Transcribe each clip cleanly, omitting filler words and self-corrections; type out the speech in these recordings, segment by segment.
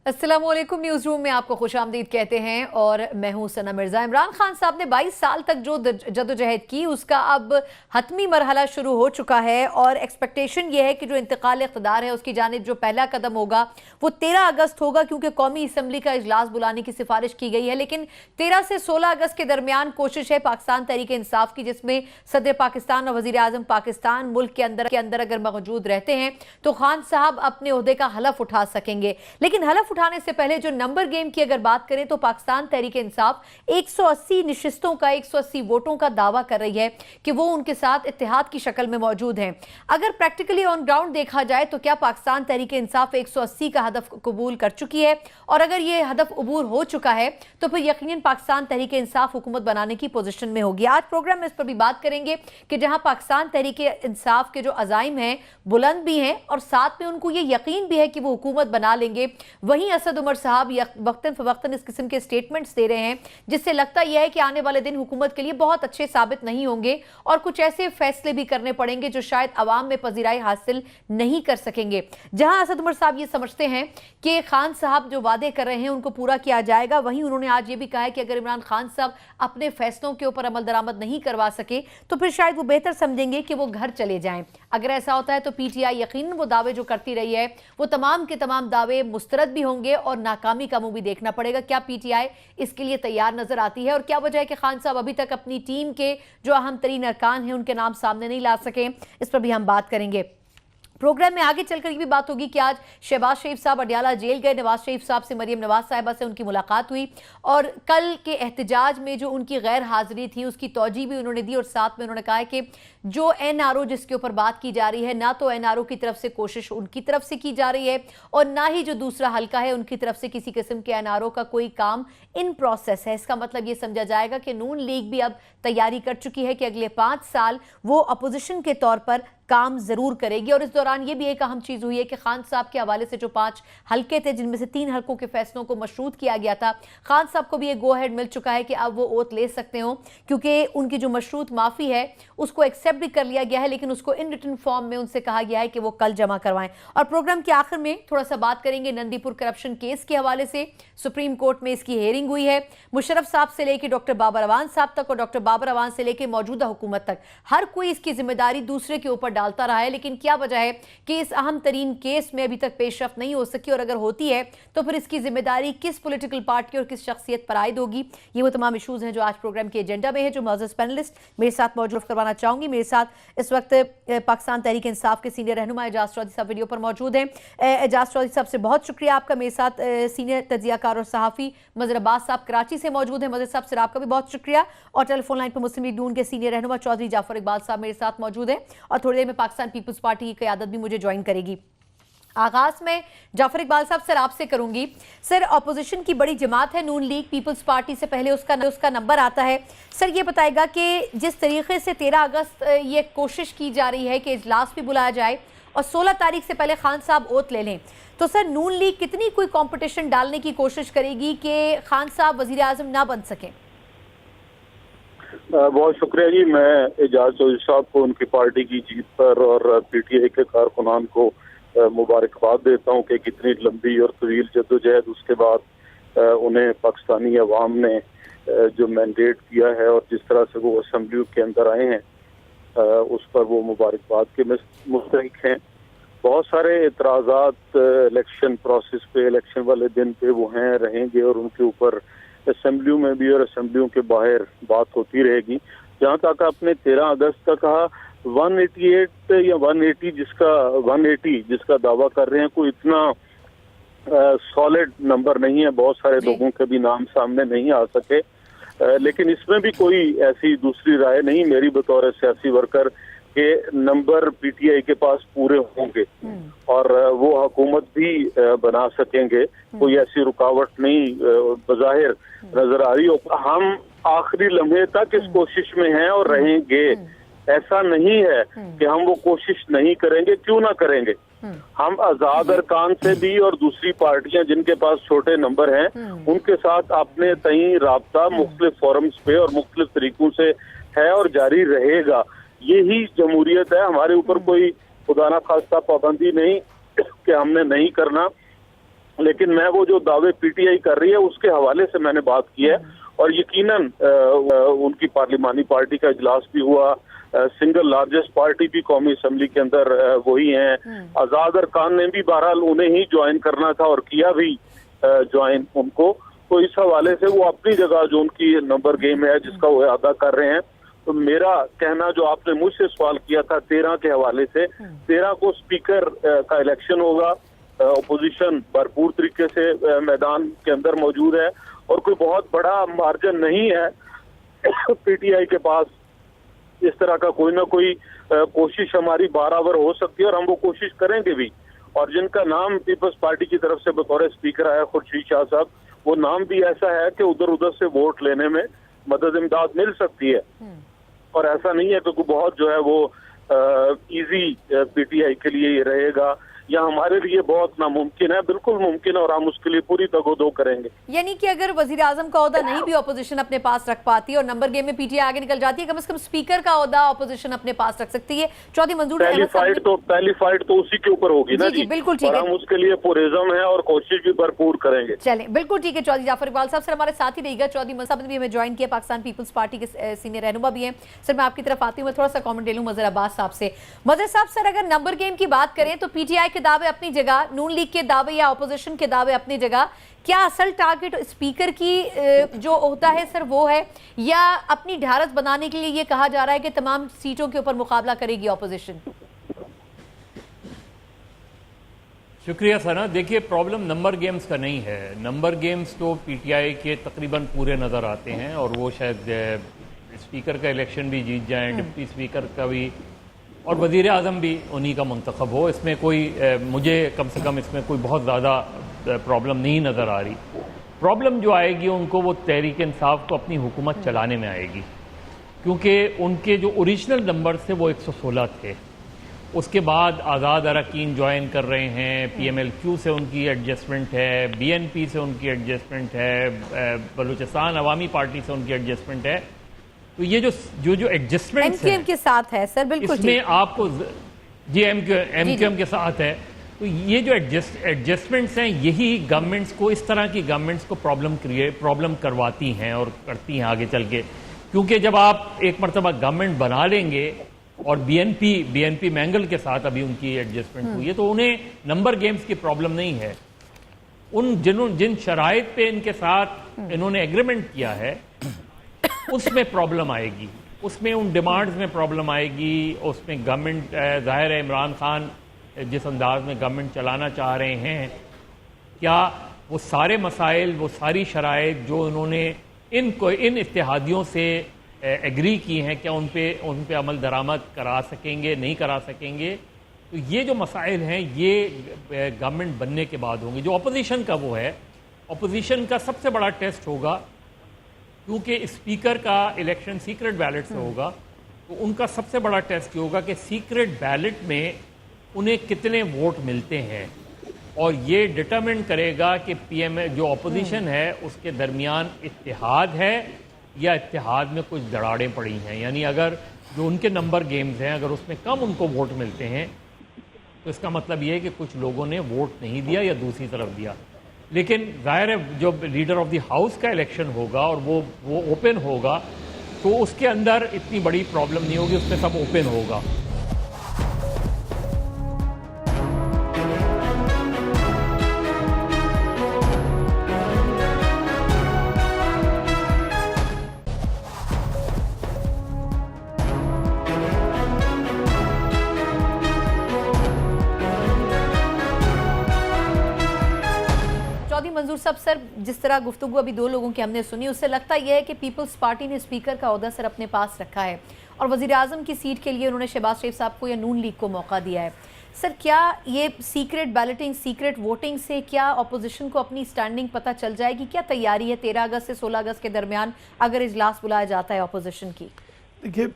अस्सलामुअलैकुम। News room में आपको खुशामदीद कहते हैं और मैं हूं सना मिर्जा। इमरान खान साहब ने 22 साल तक जो जदोजहद की उसका अब हतमी मरहला शुरू हो चुका है और एक्सपेक्टेशन ये है कि जो इंतकाल इख्तिदार है उसकी जानिब जो पहला कदम होगा वो 13 अगस्त होगा, क्योंकि कौमी असम्बली का इजलास बुलाने की सिफारिश की गई है। लेकिन 13 से 16 अगस्त के दरमियान कोशिश है पाकिस्तान तहरीक इंसाफ की, जिसमें सदर पाकिस्तान और वज़ीर आज़म पाकिस्तान मुल्क के अंदर अगर मौजूद रहते हैं तो खान साहब अपने ओहदे का हलफ उठा सकेंगे। लेकिन हलफ उठाने से पहले जो नंबर गेम की अगर बात करें तो पाकिस्तान तहरीक इंसाफ 180 नशिस्तों का, 180 वोटों का दावा कर रही है कि वो उनके साथ इत्तेहाद की शक्ल में मौजूद हैं। अगर प्रैक्टिकली ऑन ग्राउंड देखा जाए तो क्या पाकिस्तान तहरीक इंसाफ 180 का हदफ कबूल कर चुकी है? और अगर ये हदफ अबूर हो चुका है तो फिर यकीनन पाकिस्तान तहरीक इंसाफ हुकूमत बनाने की पोजीशन में होगी। आज प्रोग्राम में इस पर भी बात करेंगे कि जहां पाकिस्तान तहरीक इंसाफ के जो अज़ाइम हैं बुलंद भी हैं और साथ में उनको ये यकीन भी है कि वो हुकूमत बना लेंगे, वहीं असद उमर साहब वक्तन फवक्तन इस किस्म के स्टेटमेंट्स दे रहे हैं जिससे लगता यह है कि आने वाले दिन हुकूमत के लिए बहुत अच्छे साबित नहीं होंगे और कुछ ऐसे फैसले भी करने पड़ेंगे जो शायद अवाम में पजीराई हासिल नहीं कर सकेंगे। जहां असद उमर साहब ये समझते हैं कि खान साहब जो वादे कर रहे हैं उनको पूरा किया जाएगा, वहीं उन्होंने आज ये भी कहा है कि अगर इमरान खान साहब अपने फैसलों के ऊपर अमल दरामद नहीं करवा सके तो फिर शायद वो बेहतर समझेंगे कि वो घर चले जाएं। अगर ऐसा होता है तो पीटीआई यकीनन वो दावे जो करती रही है वो तमाम के तमाम दावे मुस्तरद भी होंगे और नाकामी का मुंह भी देखना पड़ेगा। क्या पीटीआई इसके लिए तैयार नजर आती है और क्या वजह है कि खान साहब अभी तक अपनी टीम के जो अहम तरीन अरकान हैं उनके नाम सामने नहीं ला सके? इस पर भी हम बात करेंगे। प्रोग्राम में आगे चलकर ये भी बात होगी कि आज शहबाज शरीफ साहब अडियाला जेल गए, नवाज शरीफ साहब से मरियम नवाज साहिबा से उनकी मुलाकात हुई और कल के एहतजाज में जो उनकी गैर हाजिरी थी उसकी तौजीह भी उन्होंने दी और साथ में उन्होंने कहा है कि जो एनआरओ जिसके ऊपर बात की जा रही है ना तो एनआरओ की तरफ से कोशिश उनकी तरफ से की जा रही है और ना ही जो दूसरा हल्का है उनकी तरफ से किसी किस्म के एनआरओ का कोई काम इन प्रोसेस है। इसका मतलब ये समझा जाएगा कि नून लीग भी अब तैयारी कर चुकी है कि अगले 5 साल वो अपोजिशन के तौर पर काम जरूर करेगी। और इस दौरान ये भी एक अहम चीज हुई है कि खान साहब के हवाले से जो 5 हल्के थे जिनमें से 3 हल्कों के फैसलों को मशरूत किया गया था, खान साहब को भी एक गो हेड मिल चुका है कि अब वो ओथ ले सकते हो, क्योंकि उनकी जो मशरूत माफी है उसको एक्सेप्ट भी कर लिया गया है, लेकिन उसको इन रिटन फॉर्म में उनसे कहा गया है कि वो कल जमा करवाएं। और प्रोग्राम के आखिर में थोड़ा सा बात करेंगे नंदीपुर करप्शन केस के हवाले से। सुप्रीम कोर्ट में इसकी हेयरिंग हुई है। मुशर्रफ साहब से लेकर डॉक्टर बाबर अवान साहब तक और डॉक्टर बाबर अवान से लेकर मौजूदा हुकूमत तक हर कोई इसकी जिम्मेदारी दूसरे के ऊपर डालता रहा है। लेकिन क्या वजह है कि इस अहम तरीन केस में अभी तक पेशरफ नहीं हो सकी और अगर होती है तो फिर इसकी जिम्मेदारी किस पॉलिटिकल पार्टी और किस शख्सियत पर आयद होगी? ये वो तमाम इशूज हैं जो आज प्रोग्राम के एजेंडा में है, जो मौजूद पैनलिस्ट मेरे साथ मौजूद करवाना चाहूंगी। मेरे साथ इस वक्त पाकिस्तान तहरीक इंसाफ के सीनियर रहनुमा एजाज चौधरी साहब वीडियो पर मौजूद हैं। एजाज चौधरी साहब से बहुत शुक्रिया आपका। मेरे साथ सीनियर तजियाकार और सहाफ़ी मज़हर अब्बास साहब कराची से मौजूद हैं। मज़हर साहब से आपका भी बहुत शुक्रिया। और टेलीफोन लाइन पर मुस्लिम लीग नून के सीनियर रहनुमा चौधरी जाफर इकबाल साहब मेरे साथ मौजूद हैं और थोड़ी देर में पाकिस्तान पीपल्स पार्टी की क़यादत भी मुझे ज्वाइन करेगी। आगाज में जाफर इकबाल साहब सर आपसे करूंगी। सर, अपोजिशन की बड़ी जमात है नून लीग, पीपल्स पार्टी से पहले उसका नंबर आता है। सर ये बताएगा कि जिस तरीके से 13 अगस्त ये कोशिश की जा रही है कि इजलास भी बुलाया जाए और 16 तारीख से पहले खान साहब ओथ ले लें, तो सर नून लीग कितनी कोई कंपटीशन डालने की कोशिश करेगी कि खान साहब वजीर आजम ना बन सकें? बहुत शुक्रिया जी। मैं एजाज चौधरी साहब को उनकी पार्टी की जीत पर और पीटीआई के कारकुनान को मुबारकबाद देता हूँ कि कितनी लंबी और तवील जद्दोजहद उसके बाद उन्हें पाकिस्तानी अवाम ने जो मैंडेट किया है और जिस तरह से वो असम्बली के अंदर आए हैं उस पर वो मुबारकबाद के मुस्तहिक हैं। बहुत सारे एतराज़ात इलेक्शन प्रोसेस पे, इलेक्शन वाले दिन पे वो हैं रहेंगे और उनके ऊपर असम्बलियों में भी और असम्बलियों के बाहर बात होती रहेगी। जहाँ तक आपने 13 अगस्त का कहा, 188 या 180 जिसका दावा कर रहे हैं, कोई इतना सॉलिड नंबर नहीं है। बहुत सारे लोगों के भी नाम सामने नहीं आ सके, लेकिन इसमें भी कोई ऐसी दूसरी राय नहीं मेरी बतौर सियासी वर्कर के नंबर पीटीआई के पास पूरे होंगे और वो हुकूमत भी बना सकेंगे। कोई ऐसी रुकावट नहीं बज़ाहिर नजर आ रही। हम आखिरी लम्हे तक इस कोशिश में हैं और रहेंगे। ऐसा नहीं है कि हम वो कोशिश नहीं करेंगे, क्यों ना करेंगे। हम आजाद अरकान से भी और दूसरी पार्टियां जिनके पास छोटे नंबर हैं उनके साथ अपने तई राब्ता मुख्तलिफ फोरम्स पे और मुख्तलिफ तरीकों से है और जारी रहेगा। यही जमहूरियत है। हमारे ऊपर कोई खुदा ना खास्ता पाबंदी नहीं कि हमने नहीं करना। لیکن میں وہ جو دعوے پی ٹی آئی کر رہی ہے اس کے حوالے سے میں نے بات کی ہے، اور یقیناً ان کی پارلیمانی پارٹی کا اجلاس بھی ہوا، سنگل لارجسٹ پارٹی بھی قومی اسمبلی کے اندر وہی ہیں، آزاد ارکان نے بھی بہرحال انہیں ہی جوائن کرنا تھا اور کیا بھی جوائن ان کو، تو اس حوالے سے وہ اپنی جگہ جو ان کی نمبر گیم ہے جس کا وہ ادا کر رہے ہیں۔ تو میرا کہنا جو آپ نے مجھ سے سوال کیا تھا 13 کے حوالے سے، 13 کو اسپیکر کا الیکشن ہوگا، اپوزیشن بھرپور طریقے سے میدان کے اندر موجود ہے، اور کوئی بہت بڑا مارجن نہیں ہے پی ٹی آئی کے پاس، اس طرح کا کوئی نہ کوئی کوشش ہماری برابر ہو سکتی ہے اور ہم وہ کوشش کریں گے بھی، اور جن کا نام پیپلز پارٹی کی طرف سے بطور اسپیکر آیا خورشید شاہ صاحب، وہ نام بھی ایسا ہے کہ ادھر ادھر سے ووٹ لینے میں مدد امداد مل سکتی ہے، اور ایسا نہیں ہے کہ کوئی بہت جو ہے وہ ایزی پی ٹی آئی کے لیے یہ رہے گا یا ہمارے لیے بہت ناممکن ہے، بالکل ممکن ہے، اور ہم اس کے لیے پوری تگ و دو کریں گے۔ یعنی کہ اگر وزیر اعظم کا عہدہ نہیں بھی اپوزیشن اپنے پاس رکھ پاتی اور نمبر گیم میں پی ٹی آئی آگے نکل جاتی ہے، کم از کم اسپیکر کا عہدہ اپوزیشن اپنے پاس رکھ سکتی ہے۔ چودھری منظور پہلی فائٹ تو اسی کے اوپر ہوگی نا جی، بالکل ٹھیک ہے، اور ہم اس کے لیے پرعزم ہیں اور کوشش بھی بھرپور کریں گے۔ چلیں بالکل ٹھیک ہے، چودھری جعفر اقبال صاحب سر ہمارے ساتھ ہی رہی گا۔ چودھری منظور صاحب نے بھی ہمیں جوائن کیا، پاکستان پیپلز پارٹی کے سینئر رہنما بھی ہیں۔ سر میں آپ کی طرف آتی ہوں، میں تھوڑا سا کامنٹ لے لوں مظہر عباس صاحب سے۔ مظہر صاحب سر اگر نمبر گیم کی بات کریں تو پی ٹی آئی کے دعوے اپنی جگہ، نون لیگ کے دعوے یا اپوزیشن کے دعوے اپنی جگہ، کیا اصل ٹارگٹ اسپیکر کی جو عہدہ ہے سر وہ ہے، یا اپنی ڈھارس بنانے کے لیے یہ کہا جا رہا ہے کہ تمام سیٹوں کے اوپر مقابلہ کرے گی اپوزیشن؟ شکریہ سنا۔ دیکھیے پرابلم نمبر گیمز کا نہیں ہے، نمبر گیمز تو پی ٹی آئی کے تقریباً پورے نظر آتے ہیں، اور وہ شاید اسپیکر کا الیکشن بھی جیت جائیں، ڈپٹی اسپیکر کا بھی، اور وزیر اعظم بھی انہی کا منتخب ہو۔ اس میں کوئی مجھے کم سے کم اس میں کوئی بہت زیادہ پرابلم نہیں نظر آ رہی۔ پرابلم جو آئے گی ان کو وہ تحریک انصاف کو اپنی حکومت چلانے میں آئے گی، کیونکہ ان کے جو اوریجنل نمبر تھے وہ 116 تھے، اس کے بعد آزاد اراکین جوائن کر رہے ہیں، پی ایم ایل کیو سے ان کی ایڈجسٹمنٹ ہے، بی این پی سے ان کی ایڈجسٹمنٹ ہے، بلوچستان عوامی پارٹی سے ان کی ایڈجسٹمنٹ ہے۔ تو یہ جو ایڈجسٹمنٹ ایم کے ساتھ ہے سر، بالکل اس میں آپ کو جی ایم کیو ایم کے ساتھ ہے، تو یہ جو ایڈجسٹمنٹس ہیں یہی گورنمنٹس کو، اس طرح کی گورنمنٹس کو پرابلم کرواتی ہیں اور کرتی ہیں آگے چل کے، کیونکہ جب آپ ایک مرتبہ گورنمنٹ بنا لیں گے، اور بی این پی مینگل کے ساتھ ابھی ان کی ایڈجسٹمنٹ ہوئی ہے، تو انہیں نمبر گیمز کی پرابلم نہیں ہے۔ جن شرائط پہ ان کے ساتھ انہوں نے ایگریمنٹ کیا ہے اس میں پرابلم آئے گی، اس میں ان ڈیمانڈز میں پرابلم آئے گی، اس میں گورنمنٹ ظاہر ہے عمران خان جس انداز میں گورنمنٹ چلانا چاہ رہے ہیں، کیا وہ سارے مسائل، وہ ساری شرائط جو انہوں نے ان اتحادیوں سے ایگری کی ہیں، کیا ان پہ عمل درآمد کرا سکیں گے، نہیں کرا سکیں گے؟ تو یہ جو مسائل ہیں یہ گورنمنٹ بننے کے بعد ہوں گے۔ جو اپوزیشن کا وہ ہے، اپوزیشن کا سب سے بڑا ٹیسٹ ہوگا، کیونکہ اسپیکر کا الیکشن سیکرٹ بیلٹ سے ہوگا، تو ان کا سب سے بڑا ٹیسٹ یہ ہوگا کہ سیکرٹ بیلٹ میں انہیں کتنے ووٹ ملتے ہیں، اور یہ ڈٹرمن کرے گا کہ پی ایم جو اپوزیشن ہے اس کے درمیان اتحاد ہے یا اتحاد میں کچھ دراڑیں پڑی ہیں۔ یعنی اگر جو ان کے نمبر گیمز ہیں اگر اس میں کم ان کو ووٹ ملتے ہیں تو اس کا مطلب یہ ہے کہ کچھ لوگوں نے ووٹ نہیں دیا یا دوسری طرف دیا۔ لیکن ظاہر ہے جب لیڈر آف دی ہاؤس کا الیکشن ہوگا اور وہ اوپن ہوگا تو اس کے اندر اتنی بڑی پرابلم نہیں ہوگی، اس میں سب اوپن ہوگا۔ منظور صاحب سر جس طرح گفتگو ابھی دو لوگوں کی ہم نے سنی، اس سے لگتا یہ ہے کہ پیپلز پارٹی نے اسپیکر کا عہدہ سر اپنے پاس رکھا ہے اور وزیر اعظم کی سیٹ کے لیے انہوں نے شہباز شریف صاحب کو یا نون لیگ کو موقع دیا ہے۔ سر کیا یہ سیکرٹ بیلٹنگ، سیکرٹ ووٹنگ سے کیا اپوزیشن کو اپنی سٹینڈنگ پتہ چل جائے گی؟ کیا تیاری ہے 13 اگست سے 16 اگست کے درمیان اگر اجلاس بلایا جاتا ہے اپوزیشن کی؟ دیکھیے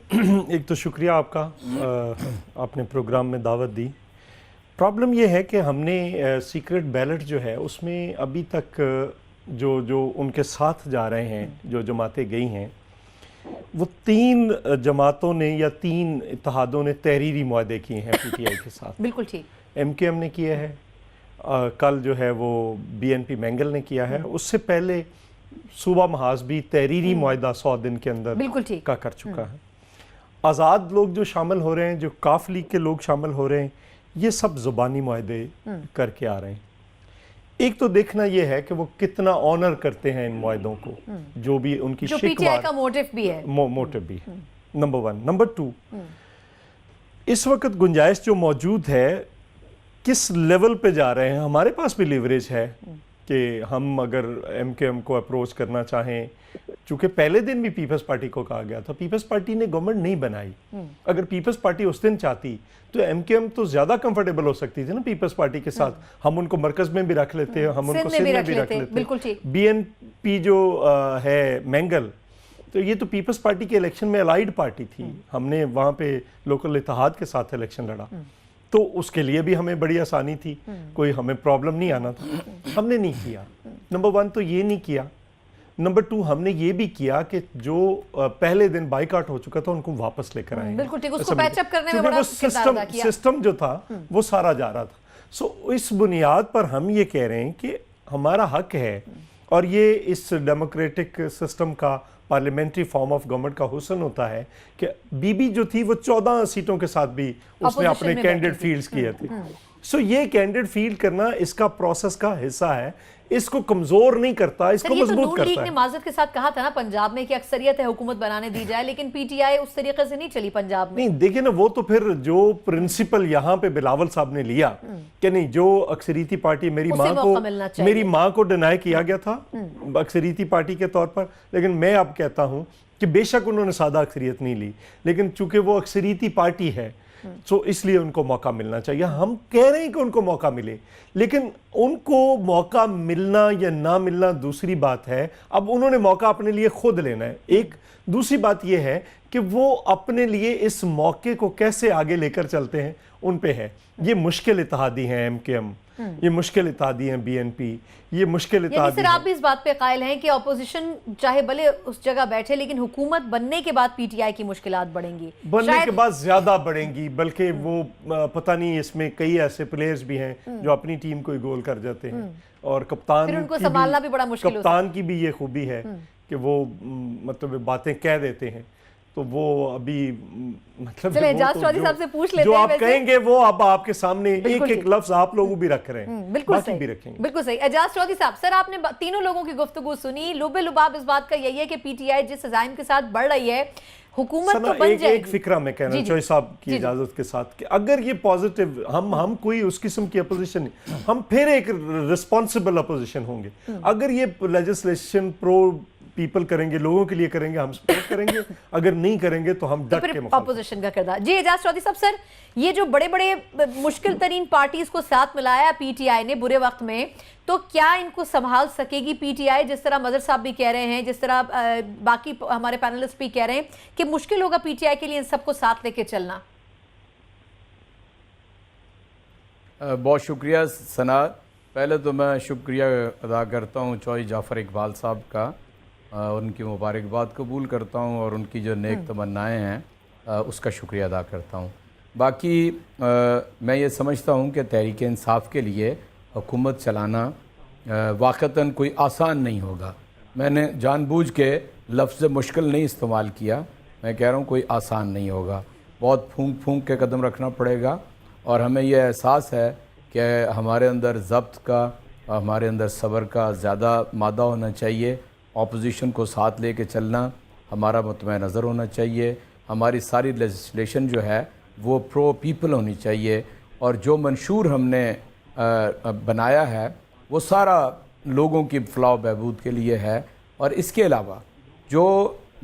ایک تو شکریہ آپ کا، آپ نے پروگرام میں دعوت دی۔ پرابلم یہ ہے کہ ہم نے سیکرٹ بیلٹ جو ہے اس میں ابھی تک جو ان کے ساتھ جا رہے ہیں، جو جماعتیں گئی ہیں، وہ 3 جماعتوں نے یا 3 اتحادوں نے تحریری معاہدے کیے ہیں پی ٹی آئی کے ساتھ۔ بالکل ٹھیک۔ ایم کیو ایم نے کیا ہے، कल जो है वो BNP मैंगल ने किया है, उससे पहले सूबा महाज भी तहरीरी मुआहदा 100 दिन के अंदर बिल्कुल ठीक का कर चुका है। आज़ाद लोग जो शामिल हो रहे हैं, जो काफ लीग के लोग शामिल हो रहे हैं, ये सब ज़ुबानी मुआहदे करके आ रहे हैं। एक तो देखना ये है कि वो कितना ऑनर करते हैं इन मुआहदों को, जो भी उनकी जो PTI का मोटिव भी है, मोटिव भी है, नंबर 1। नंबर 2, इस वक्त गुंजाइश जो मौजूद है, किस लेवल पे जा रहे हैं। हमारे पास भी लीवरेज है कि हम अगर MKM को अप्रोच करना चाहें, चूँकि पहले दिन भी पीपल्स पार्टी को कहा गया था, पीपल्स पार्टी ने गवर्नमेंट नहीं बनाई। अगर पीपल्स पार्टी उस दिन चाहती तो MKM तो ज़्यादा कंफर्टेबल हो सकती थी ना पीपल्स पार्टी के साथ। हम उनको मरकज़ में भी रख लेते हैं, हम उनको सिंध में भी रख लेते। बिल्कुल ठीक। BNP जो है मैंगल, तो ये तो पीपल्स पार्टी के इलेक्शन में अलाइड पार्टी थी। हमने वहाँ पे लोकल इत्तेहाद के साथ इलेक्शन लड़ा, तो उसके लिए भी हमें बड़ी आसानी थी, कोई हमें प्रॉब्लम नहीं आना था। हमने नहीं किया। नंबर 1 तो ये नहीं किया। नंबर 2, हमने ये भी किया कि जो पहले दिन बाइकआउट हो चुका था उनको वापस लेकर आए। बिल्कुल ठीक, उसको पैचअप करने में बड़ा किरदार अदा किया। सिस्टम जो था वो सारा जा रहा था। सो इस बुनियाद पर हम ये कह रहे हैं कि हमारा हक है, और ये इस डेमोक्रेटिक सिस्टम का, पार्लियामेंट्री फॉर्म ऑफ गवर्नमेंट का हुस्न होता है कि बीबी जो थी वो 14 सीटों के साथ भी उसने अपने कैंडिडेट फील्ड्स किए थे। सो ये कैंडिडेट फील्ड करना इसका प्रोसेस का हिस्सा है, इसको कमजोर नहीं करता, इसको मजबूत करता है। लीग ने माजरत के साथ कहा था ना पंजाब में कि अक्सरियत है, हुकूमत बनाने दी जाए, लेकिन PTI उस तरीके से नहीं चली पंजाब में। नहीं, देखिए ना, वो तो फिर जो प्रिंसिपल यहाँ पे बिलावल साहब ने लिया कि नहीं, जो अक्सरियती पार्टी, मेरी माँ को डिनाई किया गया था अक्सरियती पार्टी के तौर पर, लेकिन मैं अब कहता हूँ कि बेशक उन्होंने सादा अक्सरियत नहीं ली, लेकिन चूंकि वो अक्सरियती पार्टी है तो इसलिए उनको मौका मिलना चाहिए। हम कह रहे हैं कि उनको मौका मिले, लेकिन उनको मौका मिलना या ना मिलना दूसरी बात है। अब उन्होंने मौका अपने लिए खुद लेना है। एक दूसरी बात यह है कि वो अपने लिए इस मौके को कैसे आगे लेकर चलते हैं, उन पे है। ये मुश्किल इत्तेहादी हैं MKM, ये मुश्किल इत्तेहादी हैं BNP, ये मुश्किल इत्तेहादी। सर, आप भी इस बात पे कायल हैं कि ऑपोजिशन चाहे भले उस जगह बैठे, लेकिन हुकूमत बनने के बाद PTI की मुश्किलात बढ़ेंगी, बनने के बाद ज्यादा बढ़ेंगी। बल्कि वो पता नहीं, इसमें कई ऐसे प्लेयर्स भी हैं जो अपनी टीम को ही गोल कर जाते हैं, और कप्तान उनको संभालना भी बड़ा मुश्किल होता है। कप्तान की भी ये खूबी है कि वो मतलब बातें कह देते हैं, तो वो अभी मतलब एजाज चौधरी साहब से पूछ लेते जो हैं, आप कहेंगे वो अब आपके सामने एक लफ्ज आप लोग भी रख रहे हैं, बिल्कुल सही भी रखेंगे। बिल्कुल सही। एजाज चौधरी साहब, सर आपने तीनों लोगों की गुफ्तगू सुनी, लुबे लुबाब इस बात का यही है कि PTI जिस अज़ाइम के साथ बढ़ रही है, हुकूमत तो बन जाएगी। एक फिक्रा मैं कहना चौधरी साहब की इजाजत के साथ कि अगर ये पॉजिटिव, हम कोई उस किस्म की अपोजिशन नहीं, हम फिर एक रिस्पॉन्सिबल अपोजिशन होंगे। अगर ये लेजिस्लेशन प्रो पीपल करेंगे, लोगों के लिए करेंगे, हम सपोर्ट करेंगे। अगर नहीं करेंगे तो हम डट के अपोजिशन का किरदार। जी एजाज चौधरी साहब, सर ये जो बड़े बड़े मुश्किल तरीन पार्टीज को साथ मिलाया PTI ने बुरे वक्त में, तो क्या इनको संभाल सकेगी PTI? जिस तरह मजर साहब भी कह रहे हैं, जिस तरह बाकी हमारे पैनलिस्ट भी कह रहे हैं कि मुश्किल होगा PTI के लिए इन सबको साथ लेके चलना। बहुत शुक्रिया सना। पहले तो मैं शुक्रिया अदा करता हूँ चौधरी जाफ़र इकबाल साहब का, उनकी मुबारकबाद कबूल करता हूँ, और उनकी जो नेक तमन्नाएँ हैं उसका शुक्रिया अदा करता हूँ। बाकी मैं ये समझता हूँ कि तहरीक इंसाफ के लिए हुकूमत चलाना वाक़तन कोई आसान नहीं होगा। मैंने जानबूझ के लफ्ज़ मुश्किल नहीं इस्तेमाल किया, मैं कह रहा हूँ कोई आसान नहीं होगा। बहुत फूंक फूंक के कदम रखना पड़ेगा, और हमें यह एहसास है कि हमारे अंदर ज़ब्त का, हमारे अंदर सब्र का ज़्यादा मादा होना चाहिए। ऑपोजिशन को साथ लेके चलना हमारा मुतमईन नज़र होना चाहिए। हमारी सारी लेजिस्लेशन जो है वो प्रो पीपल होनी चाहिए, और जो मंशूर हमने बनाया है वो सारा लोगों की फलाह बहबूद के लिए है। और इसके अलावा जो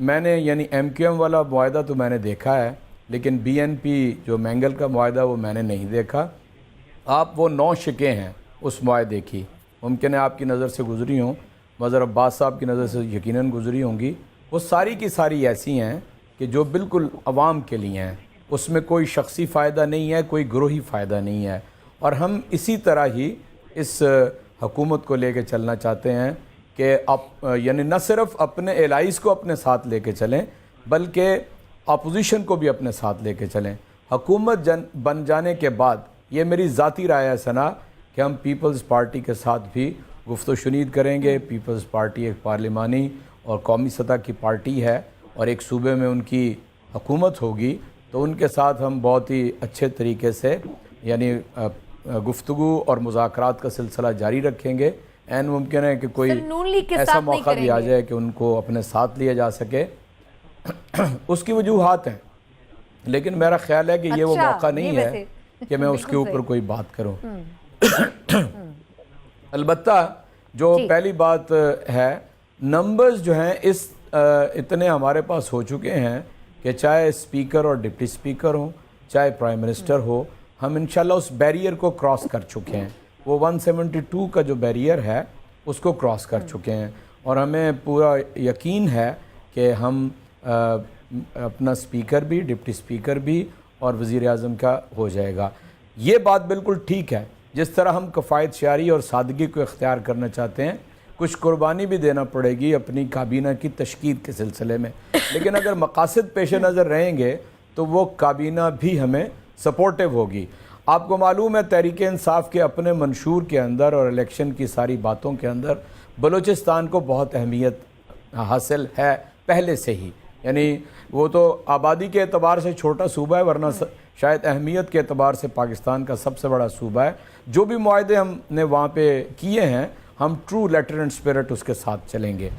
मैंने यानी MKM वाला मुआहदा तो मैंने देखा है, लेकिन BNP जो मैंगल का मुआहदा वो मैंने नहीं देखा। आप वो 9 शिकें हैं उस मुआहदे की, मुमकिन है आपकी नज़र से गुज़री हों, मज़र अब्बास साहब की नज़र से यकीनन गुज़री होंगी। वो सारी की सारी ऐसी हैं कि जो बिल्कुल अवाम के लिए हैं, उसमें कोई शख्सी फ़ायदा नहीं है, कोई ग्रोही फ़ायदा नहीं है। और हम इसी तरह ही इस हुकूमत को लेके चलना चाहते हैं कि आप यानी न सिर्फ अपने एलाइज़ को अपने साथ लेके चलें, बल्कि अपोजिशन को भी अपने साथ लेके चलें। हुकूमत बन जाने के बाद, ये मेरी ज़ाती राय है सना, کہ ہم پیپلز پارٹی کے ساتھ بھی گفت و شنید کریں گے. پیپلز پارٹی ایک پارلیمانی اور قومی سطح کی پارٹی ہے اور ایک صوبے میں ان کی حکومت ہوگی, تو ان کے ساتھ ہم بہت ہی اچھے طریقے سے یعنی گفتگو اور مذاکرات کا سلسلہ جاری رکھیں گے. این ممکن ہے کہ کوئی ایسا موقع بھی آ جائے کہ ان کو اپنے ساتھ لیا جا سکے. اس کی وجوہات ہیں, لیکن میرا خیال ہے کہ یہ وہ موقع نہیں ہے کہ میں اس کے اوپر کوئی بات کروں. البتہ جو پہلی بات ہے, نمبرز جو ہیں اس اتنے ہمارے پاس ہو چکے ہیں کہ چاہے اسپیکر اور ڈپٹی اسپیکر ہوں, چاہے پرائم منسٹر ہو, ہم انشاءاللہ اس بیریئر کو کراس کر چکے ہیں. وہ 172 کا جو بیریئر ہے اس کو کراس کر چکے ہیں, اور ہمیں پورا یقین ہے کہ ہم اپنا اسپیکر بھی, ڈپٹی اسپیکر بھی اور وزیر اعظم کا ہو جائے گا. یہ بات بالکل ٹھیک ہے. جس طرح ہم کفایت شعاری اور سادگی کو اختیار کرنا چاہتے ہیں, کچھ قربانی بھی دینا پڑے گی اپنی کابینہ کی تشکیل کے سلسلے میں, لیکن اگر مقاصد پیش نظر رہیں گے تو وہ کابینہ بھی ہمیں سپورٹیو ہوگی. آپ کو معلوم ہے تحریک انصاف کے اپنے منشور کے اندر اور الیکشن کی ساری باتوں کے اندر بلوچستان کو بہت اہمیت حاصل ہے پہلے سے ہی. یعنی وہ تو آبادی کے اعتبار سے چھوٹا صوبہ ہے, ورنہ شاید اہمیت کے اعتبار سے پاکستان کا سب سے بڑا صوبہ ہے. جو بھی معاہدے ہم نے وہاں پہ کیے ہیں, ہم ٹرو لیٹر اینڈ اسپرٹ اس کے ساتھ چلیں گے.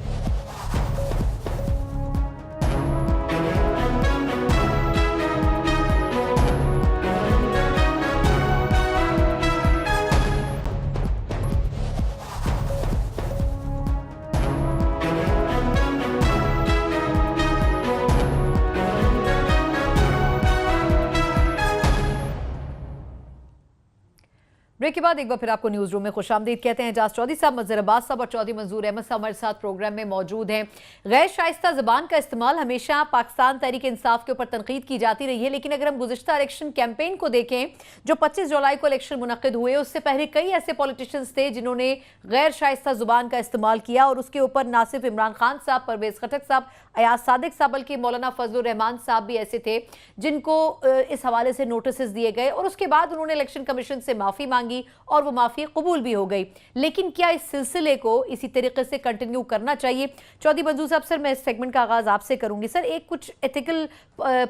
بریک کے بعد ایک بار پھر آپ کو نیوز روم میں خوش آمدید کہتے ہیں. اعجاز چودھری صاحب, مظہر عباس صاحب اور چودھری منظور احمد صاحب ہمارے ساتھ پروگرام میں موجود ہیں. غیر شائستہ زبان کا استعمال ہمیشہ پاکستان تحریک انصاف کے اوپر تنقید کی جاتی رہی ہے, لیکن اگر ہم گزشتہ الیکشن کیمپین کو دیکھیں جو 25 جولائی کو الیکشن منعقد ہوئے, اس سے پہلے کئی ایسے پولیٹیشنز تھے جنہوں نے غیر شائستہ زبان کا استعمال کیا, اور اس کے اوپر نہ صرف عمران خان صاحب, پرویز خٹک صاحب, ایاز صادق صاحب, بلکہ مولانا فضل الرحمان صاحب بھی ایسے تھے جن کو اس حوالے سے نوٹسز دیے گئے, اور اس کے بعد انہوں نے الیکشن کمیشن سے معافی مانگی اور وہ معافی قبول بھی ہو گئی. لیکن کیا اس سلسلے کو اسی طریقے سے کنٹینیو کرنا چاہیے؟ چودھری منظور صاحب, سر میں اس سیگمنٹ کا آغاز آپ سے کروں گی. سر, ایک کچھ ایتھیکل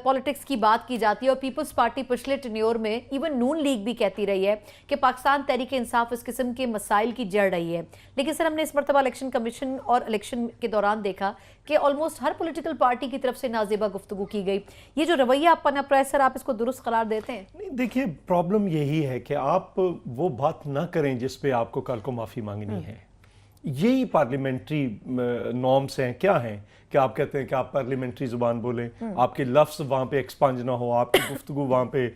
پولیٹکس کی بات کی جاتی ہے, اور پیپلز پارٹی پچھلے ٹینیور میں ایون نون لیگ بھی کہتی رہی ہے کہ پاکستان تحریک انصاف اس قسم کے مسائل کی جڑ رہی ہے. لیکن سر, ہم نے اس مرتبہ الیکشن کمیشن اور الیکشن کے دوران دیکھا کہ آلموسٹ ہر پولیٹیکل پارٹی کی طرف سے نازیبہ گفتگو کی گئی. یہ جو رویہ آپ پنپ رہا ہے سر, آپ اس کو درست قرار دیتے ہیں؟ نہیں, دیکھیے پرابلم یہی ہے کہ آپ وہ بات نہ کریں جس پہ آپ کو کل کو معافی مانگنی ہے. یہی پارلیمنٹری نارمز ہیں. کیا ہیں کہ آپ کہتے ہیں کہ آپ پارلیمنٹری زبان بولیں, آپ کے لفظ وہاں پہ ایکسپانج نہ ہو, آپ کی گفتگو وہاں پہ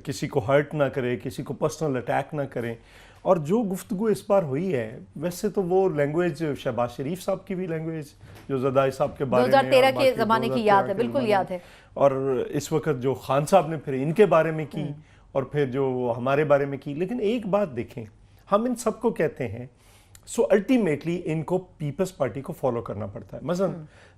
کسی کو ہرٹ نہ کرے, کسی کو پرسنل اٹیک نہ کریں. اور جو گفتگو اس بار ہوئی ہے, ویسے تو وہ لینگویج شہباز شریف صاحب کی بھی لینگویج جو زدائی صاحب کے بارے میں 2013 کے زمانے کی یاد ہے, بالکل یاد ہے, اور اس وقت جو خان صاحب نے پھر ان کے بارے میں کی اور پھر جو ہمارے بارے میں کی. لیکن ایک بات دیکھیں, ہم ان سب کو کہتے ہیں, سو الٹیمیٹلی ان کو پیپلز پارٹی کو فالو کرنا پڑتا ہے. مثلا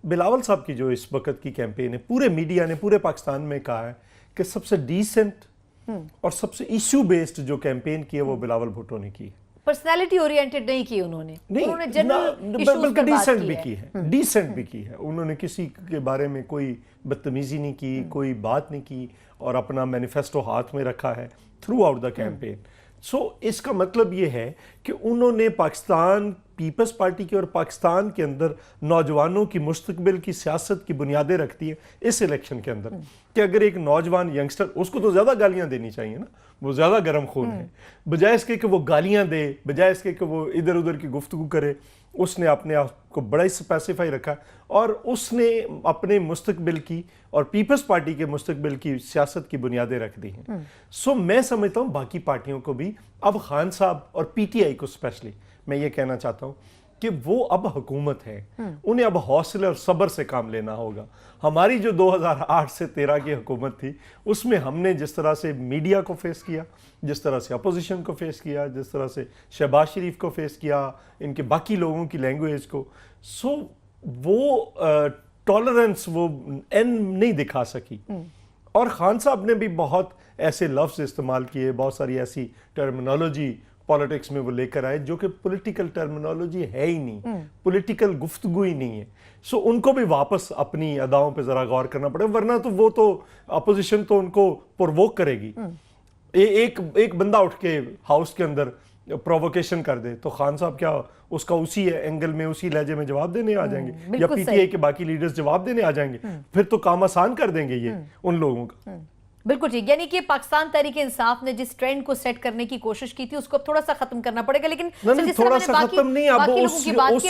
بلاول صاحب کی جو اس وقت کی کیمپین ہے, پورے میڈیا نے پورے پاکستان میں کہا ہے کہ سب سے ڈیسنٹ اور سب سے ایشو بیسڈ جو کیمپین کی ہے وہ بلاول بھٹو نے کی. پرسنالٹی اورینٹڈ نہیں کی انہوں نے, بلکہ ڈیسنٹ بھی کی ہے, ڈیسنٹ بھی کی ہے. انہوں نے کسی کے بارے میں کوئی بدتمیزی نہیں کی, کوئی بات نہیں کی, اور اپنا مینیفیسٹو ہاتھ میں رکھا ہے تھرو آؤٹ دا کیمپین. سو اس کا مطلب یہ ہے کہ انہوں نے پاکستان پیپلز پارٹی کی اور پاکستان کے اندر نوجوانوں کی مستقبل کی سیاست کی بنیادیں رکھتی ہیں اس الیکشن کے اندر, کہ اگر ایک نوجوان ینگسٹر, اس کو تو زیادہ گالیاں دینی چاہیے نا, وہ زیادہ گرم خون ہے, بجائے اس کے کہ وہ گالیاں دے, بجائے اس کے کہ وہ ادھر ادھر کی گفتگو کرے, اس نے اپنے آپ کو بڑا ہی اسپیسیفائی رکھا, اور اس نے اپنے مستقبل کی اور پیپلز پارٹی کے مستقبل کی سیاست کی بنیادیں رکھ دی ہیں. سو میں سمجھتا ہوں باقی پارٹیوں کو بھی, اب خان صاحب اور پی ٹی آئی کو اسپیشلی میں یہ کہنا چاہتا ہوں کہ وہ اب حکومت ہے, انہیں اب حوصلے اور صبر سے کام لینا ہوگا. ہماری جو 2008 سے 13 کی حکومت تھی, اس میں ہم نے جس طرح سے میڈیا کو فیس کیا, جس طرح سے اپوزیشن کو فیس کیا, جس طرح سے شہباز شریف کو فیس کیا, ان کے باقی لوگوں کی لینگویج کو, سو وہ ٹالرنس وہ نہیں دکھا سکی. اور خان صاحب نے بھی بہت ایسے لفظ استعمال کیے, بہت ساری ایسی ٹرمینالوجی पॉलिटिक्स में वो लेकर आए जो कि पॉलिटिकल टर्मिनोलॉजी है ही नहीं, पॉलिटिकल गुफ्तगू ही नहीं है। सो उनको भी वापस अपनी अदाओं पे जरा गौर करना पड़ेगा, वरना तो वो तो अपोजिशन तो उनको प्रोवोक करेगी। एक बंदा उठ के हाउस के अंदर प्रोवोकेशन कर दे तो खान साहब क्या उसका उसी एंगल में उसी लहजे में जवाब देने आ जाएंगे, या पीटीआई के बाकी लीडर्स जवाब देने आ जाएंगे, फिर तो काम आसान कर देंगे ये उन लोगों का। बिल्कुल ठीक, यानी कि पाकिस्तान तहरीक इंसाफ ने जिस ट्रेंड को सेट करने की कोशिश की थी उसको अब थोड़ा सा खत्म करना पड़ेगा, लेकिन नहीं, थोड़ा सा खत्म नहीं, अब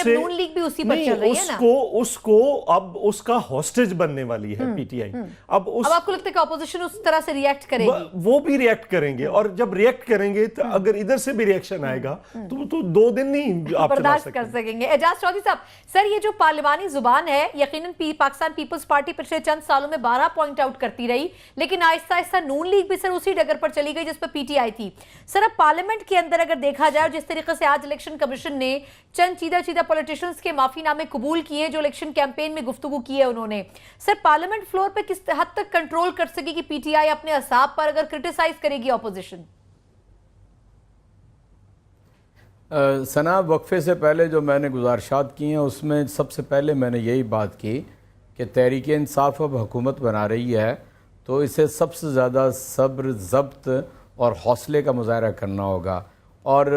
नून लीग भी उसी पर चल रही है ना, उसको अब उसका हॉस्टेज बनने वाली है पीटीआई। अब आपको लगता है कि ऑपोजिशन उस तरह से रिएक्ट करेगी? वो भी रिएक्ट करेंगे, और जब रिएक्ट करेंगे तो अगर इधर से भी रिएक्शन आएगा तो 2 दिन नहीं आप बर्दाश्त कर सकेंगे। एजाज चौधरी साहब, सर ये जो पार्लिमानी जुबान है यकीनन पाकिस्तान पीपल्स पार्टी पिछले चंद सालों में 12 पॉइंट आउट करती रही, लेकिन आहिस्ता आहिस्ता नून लीग भी सर उसी डगर पर चली गई जिस पर पीटीआई थी। सर अब पार्लियामेंट के अंदर अगर देखा जाए, जिस तरीके से आज इलेक्शन कमीशन ने चंद चीदा पॉलिटिशियंस के माफीनामे कबूल किए जो इलेक्शन कैंपेन में गुफ्तगू की है उन्होंने, सर पार्लियामेंट फ्लोर पे किस हद तक कंट्रोल कर सकेगी पीटीआई अपने असाब पर अगर क्रिटिसाइज करेगी ऑपोजिशन? सना, वक्फे से पहले जो मैंने गुजारिशात की हैं उसमें सबसे पहले मैंने यही बात की कि तहरीक इंसाफ अब हुकूमत बना रही है तो इसे सबसे ज़्यादा सब्र, ज़ब्त और हौसले का मुजाहरा करना होगा, और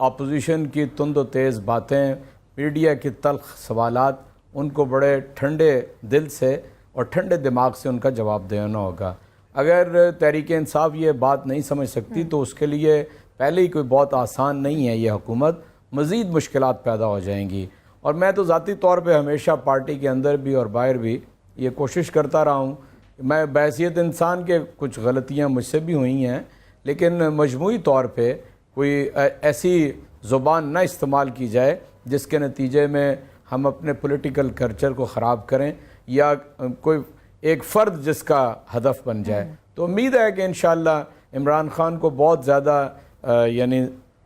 अपोजिशन की तुंद व तेज़ बातें, मीडिया की तल्ख सवालात, उनको बड़े ठंडे दिल से और ठंडे दिमाग से उनका जवाब देना होगा। अगर तहरीक इंसाफ ये बात नहीं समझ सकती तो उसके लिए पहले ही कोई बहुत आसान नहीं है ये हुकूमत, मज़ीद मुश्किलात पैदा हो जाएंगी। और मैं तो ज़ाती तौर पे हमेशा पार्टी के अंदर भी और बाहर भी ये कोशिश करता रहा हूँ, मैं बहैसियत इंसान के कुछ गलतियाँ मुझसे भी हुई हैं, लेकिन मजमूई तौर पे कोई ऐसी ज़ुबान ना इस्तेमाल की जाए जिसके नतीजे में हम अपने पॉलिटिकल कल्चर को ख़राब करें या कोई एक फ़र्द जिसका हदफ बन जाए। तो उम्मीद है कि इंशाअल्लाह इमरान खान को बहुत ज़्यादा यानी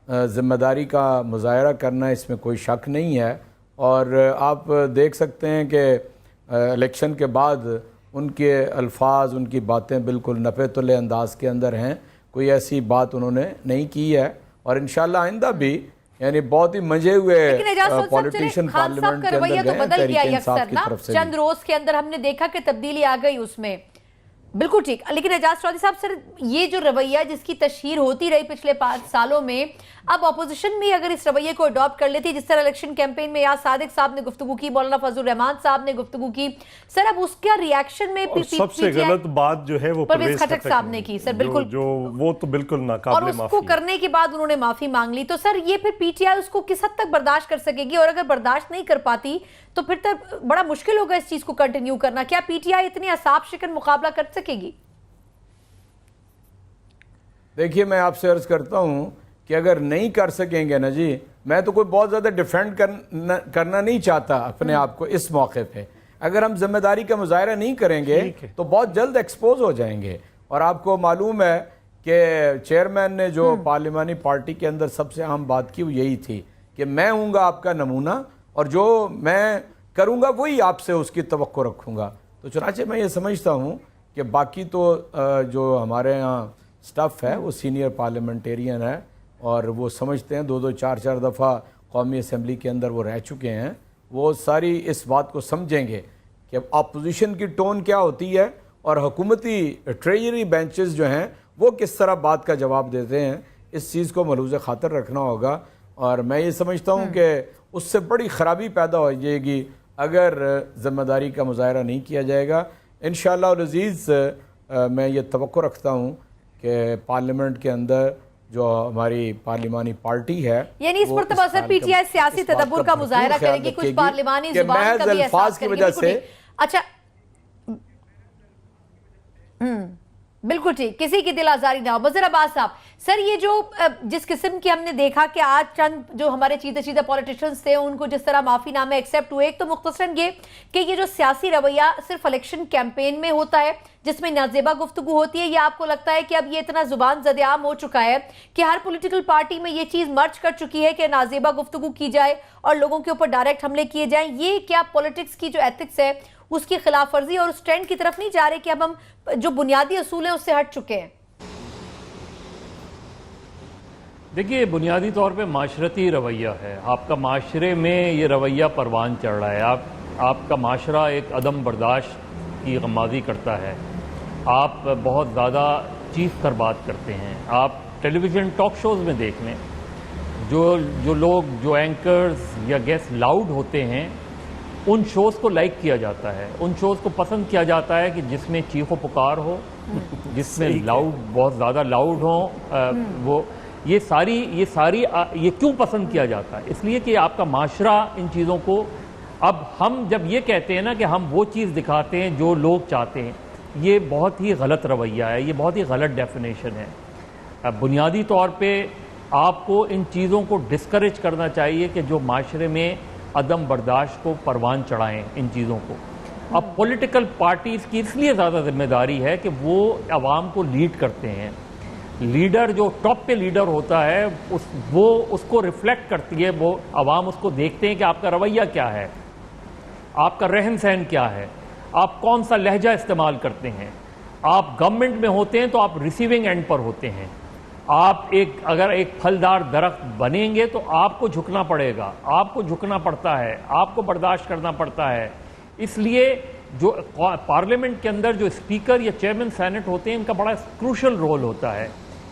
ज़िम्मेदारी का मुज़ाहरा करना, इसमें कोई शक नहीं है। और आप देख सकते हैं कि इलेक्शन के बाद उनके अल्फाज, उनकी बातें बिल्कुल नफ़े तुले अंदाज के अंदर हैं, कोई ऐसी बात उन्होंने नहीं की है। और इंशाअल्लाह आइंदा भी यानी बहुत ही मजे हुए पॉलिटिशियन पार्लियामेंट के अंदर गए तहरीक इंसाफ की तरफ से। चंद रोज के अंदर हमने देखा कि तब्दीली आ गई उसमें, बिल्कुल ठीक। लेकिन एजाज चौधरी साहब, सर ये जो रवैया जिसकी तशहीर होती रही पिछले 5 सालों में, अब ऑपोजिशन भी अगर इस रवैये को अडॉप्ट कर लेती, जिस तरह इलेक्शन कैंपेन में याद सादिक साहब ने गुफ्तगू की, मौलाना फजल रहमान साहब ने गुफ्तगू की, सर अब उसका रिएक्शन में सबसे गलत बात जो है वो परवेज खटक साहब ने की, सर बिल्कुल जो वो तो बिल्कुल नाकाबिले माफी, और उसको करने के बाद उन्होंने माफी मांग ली। तो सर ये फिर पीटीआई उसको किस हद तक बर्दाश्त कर सकेगी, और अगर बर्दाश्त नहीं कर पाती तो फिर तक बड़ा मुश्किल होगा इस चीज को कंटिन्यू करना। क्या पीटीआई इतनी असाब शिकन मुकाबला कर सकेगी? देखिए, मैं आपसे अर्ज़ करता हूँ कि अगर नहीं कर सकेंगे ना जी, मैं तो कोई बहुत ज़्यादा डिफेंड करना नहीं चाहता अपने आप को इस मौके पे। अगर हम जिम्मेदारी का मुजाहरा नहीं करेंगे तो बहुत जल्द एक्सपोज हो जाएंगे। और आपको मालूम है कि चेयरमैन ने जो पार्लिमानी पार्टी के अंदर सबसे अहम बात की वो यही थी कि मैं हूँगा आपका नमूना और जो मैं करूँगा वही आपसे उसकी तवक्को रखूँगा। तो चुनांचे मैं ये समझता हूँ कि बाकी तो जो हमारे यहाँ स्टाफ है वो सीनियर पार्लियामेंटेरियन है और वो समझते हैं, 2-2, 4-4 दफ़ा कौमी असम्बली के अंदर वो रह चुके हैं, वो सारी इस बात को समझेंगे कि अपोजिशन की टोन क्या होती है और हुकूमती ट्रेजरी बेंचेस जो हैं वो किस तरह बात का जवाब देते हैं। इस चीज़ को मलूज़ खातर रखना होगा। और मैं ये समझता हूँ कि उससे बड़ी ख़राबी पैदा हो जाएगी अगर ज़िम्मेदारी का मुजाहरा नहीं किया जाएगा। इंशाअल्लाह अज़ीज़ मैं ये तवक्को रखता हूँ कि पार्लियामेंट के अंदर जो हमारी पार्लिमानी पार्टी है, यानी इस मरतबा सर पीटीआई सियासी तदब्बुर का मुजाहरा करेगी, कुछ पार्लिमानी जुबान का भी एहसास की वजह से। अच्छा, बिल्कुल ठीक, किसी की दिल आजारी ना हो। बज़र अब्बास साहब, सर ये जो जिस किस्म की हमने देखा कि आज चंद जो हमारे चीदा पॉलिटिशियंस थे उनको जिस तरह माफीनामे एक्सेप्ट हुए, एक तो मुख्तसरन ये कि ये जो सियासी रवैया सिर्फ इलेक्शन कैंपेन में होता है जिसमें नाजेबा गुफ्तगू होती है, या आपको लगता है कि अब ये इतना जुबान ज़द-ए-आम हो चुका है कि हर पॉलिटिकल पार्टी में ये चीज़ मर्ज कर चुकी है कि नाजेबा गुफ्तगू की जाए और लोगों के ऊपर डायरेक्ट हमले किए जाएं? ये क्या पॉलिटिक्स की जो एथिक्स है उसकी खिलाफ वर्जी और उस ट्रेंड की तरफ नहीं जा रहे कि अब हम जो बुनियादी असूल हैं उससे हट चुके हैं? देखिए, बुनियादी तौर पे माशरती रवैया है। आपका माशरे में ये रवैया परवान चढ़ रहा है। आपका माशरा एक अदम बर्दाश्त की गमाजी करता है। आप बहुत ज़्यादा चीख कर बात करते हैं। आप टेलीविज़न टॉक शोज़ में देख लें, जो लोग, जो एंकर्स या गेस्ट लाउड होते हैं, उन शोज़ को लाइक किया जाता है, उन शोज़ को पसंद किया जाता है कि जिसमें चीखो पुकार हो, जिसमें लाउड, बहुत ज़्यादा लाउड हो। वो ये क्यों पसंद किया जाता है? इसलिए कि आपका माशरा इन चीज़ों को, अब हम जब ये कहते हैं ना कि हम वो चीज़ दिखाते हैं जो लोग चाहते हैं, ये बहुत ही गलत रवैया है, ये बहुत ही गलत डेफिनेशन है। बुनियादी तौर पे आपको इन चीज़ों को डिस्करेज करना चाहिए कि जो माशरे में अदम बर्दाश्त को परवान चढ़ाएं इन चीज़ों को। अब पॉलिटिकल पार्टीज़ की इसलिए ज़्यादा जिम्मेदारी है कि वो आवाम को लीड करते हैं। लीडर जो टॉप पे लीडर होता है वो उसको रिफ्लेक्ट करती है, वो आवाम उसको देखते हैं कि आपका रवैया क्या है, आपका रहन सहन क्या है, आप कौन सा लहजा इस्तेमाल करते हैं। आप गवर्नमेंट में होते हैं तो आप रिसीविंग एंड पर होते हैं। आप अगर एक फलदार दरख्त बनेंगे तो आपको झुकना पड़ेगा, आपको झुकना पड़ता है, आपको बर्दाश्त करना पड़ता है। इसलिए जो पार्लियामेंट के अंदर जो स्पीकर या चेयरमैन सेनेट होते हैं, इनका बड़ा क्रूशल रोल होता है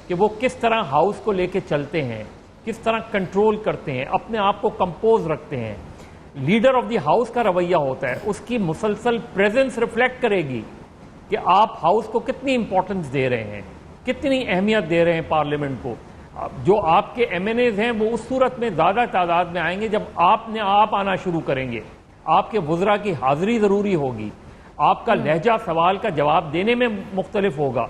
कि वो किस तरह हाउस को लेके चलते हैं, किस तरह कंट्रोल करते हैं, अपने आप को कंपोज रखते हैं। लीडर ऑफ द हाउस का रवैया होता है, उसकी मुसलसल प्रेजेंस रिफ्लेक्ट करेगी कि आप हाउस को कितनी इंपॉर्टेंस दे रहे हैं, कितनी अहमियत दे रहे हैं पार्लियामेंट को। जो आपके एमएनएज हैं वो उस सूरत में ज़्यादा तादाद में आएंगे जब आप आना शुरू करेंगे। आपके वज़रा की हाज़िरी ज़रूरी होगी, आपका लहजा सवाल का जवाब देने में मुख्तलिफ होगा।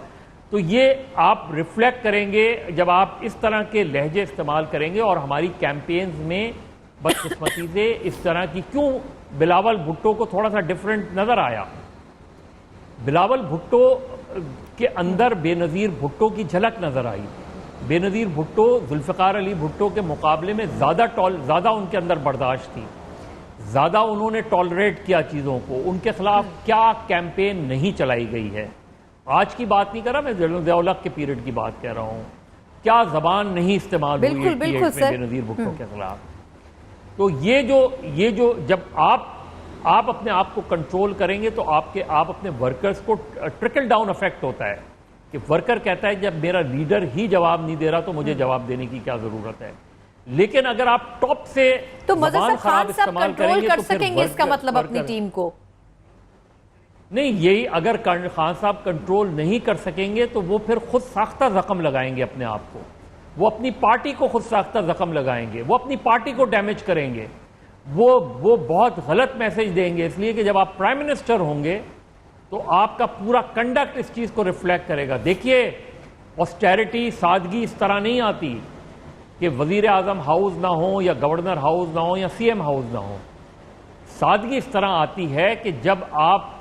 तो ये आप रिफ्लेक्ट करेंगे जब आप इस तरह के लहजे इस्तेमाल करेंगे। और हमारी कैंपेन्स में बदकिस्मती से इस तरह की, क्यों बिलावल भुट्टो को थोड़ा सा डिफरेंट नज़र आया। बिलावल भुट्टो के अंदर बेनज़ीर भुट्टो की झलक नज़र आई। बेनज़ीर भुट्टो जुल्फ़िकार अली भुट्टो के मुकाबले में ज़्यादा उनके अंदर बर्दाश्त थी, ज़्यादा उन्होंने टॉलरेट किया चीज़ों को। उनके खिलाफ क्या कैंपेन नहीं चलाई गई है। आज की बात नहीं कर रहा मैं, ज़िया-उल-हक के पीरियड की बात कह रहा हूँ। क्या ज़बान नहीं इस्तेमाल हुई है बेनज़ीर भुट्टो के खिलाफ। तो ये जो जब आप अपने आप को कंट्रोल करेंगे तो आप अपने वर्कर्स को ट्रिकल डाउन इफेक्ट होता है कि वर्कर कहता है जब मेरा लीडर ही जवाब नहीं दे रहा तो मुझे जवाब देने की क्या जरूरत है। लेकिन अगर आप टॉप से तो मज़हर खान साहब कंट्रोल कर सकेंगे, इसका मतलब अपनी टीम को नहीं। यही अगर खान साहब कंट्रोल नहीं कर सकेंगे तो वो फिर खुद साख्ता जख्म लगाएंगे अपने आप को, वो अपनी पार्टी को खुद साख्ता जख्म लगाएंगे, वो अपनी पार्टी को डैमेज करेंगे, वो बहुत गलत मैसेज देंगे। इसलिए कि जब आप प्राइम मिनिस्टर होंगे तो आपका पूरा कंडक्ट इस चीज को रिफ्लेक्ट करेगा। देखिए, ऑस्टेरिटी, सादगी इस तरह नहीं आती कि वजीर आजम हाउस ना हो या गवर्नर हाउस ना हो या सीएम हाउस ना हो। सादगी इस तरह आती है कि जब आप